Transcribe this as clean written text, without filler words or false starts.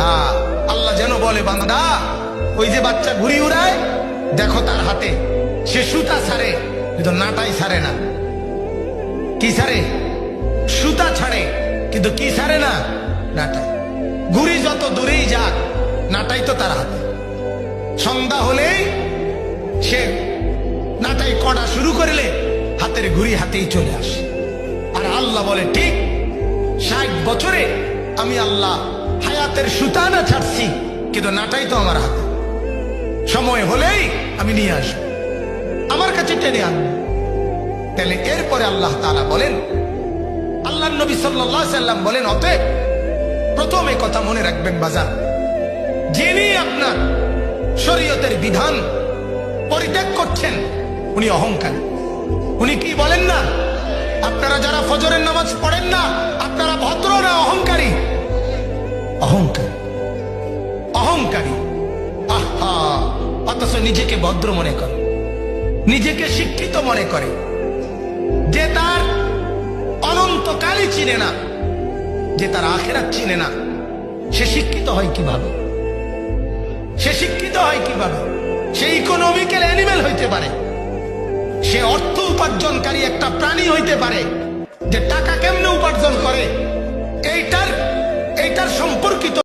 হ্যাঁ, আল্লাহ যেন বলে, বান্দা ওই যে বাচ্চা ঘুড়ি উড়ায়, দেখো তার হাতে, সে সুতা ছাড়ে কিন্তু নাটাই ছাড়ে না। কি ছাড়ে? সুতা ছাড়ে কিন্তু কি ছাড়ে না? নাটাই। ঘুড়ি যত দূরেই যাক, নাটাই তো তার হাতে। সন্ধ্যা হলেই সে নাটাই কড়া শুরু করলে হাতের ঘুড়ি হাতেই চলে আসে। আর আল্লাহ বলে, ঠিক 60 বছরে আমি আল্লাহ হায়াতের সুতা না ছাড়ছি, কিন্তু নাটাই তো আমার হাতে। সময় হলেই আমি নিয়ে আসবো, আমার কাছে টেনে আনবো। তাহলে এরপরে আল্লাহ তাআলা বলেন, আল্লাহ নবী সাল্লাল্লাহু আলাইহি সাল্লাম বলেন, অতএব প্রথমে কথা মনে রাখবেন বাজার, যিনি আপনার শরীয়তের বিধান পরিত্যাগ করছেন উনি অহংকারী। উনি কি বলেন না, আপনারা যারা ফজরের নামাজ পড়েন না, আপনারা ভদ্র না অহংকারী? অহংকারী, অহংকারী। আহা, অথচ নিজেকে ভদ্র মনে করে, নিজেকে শিক্ষিত মনে করে। যে তার অনন্তকালই চিনে না, যে তার আখিরাত চিনে না, সে শিক্ষিত হয় কিভাবে? সে শিক্ষিত হয় কিভাবে? সে ইকোনমিক্যাল অ্যানিমেল হইতে পারে, সে অর্থ উপার্জনকারী একটা প্রাণী হইতে পারে, যে টাকা কেমনে উপার্জন করে এইটার সম্পর্কিত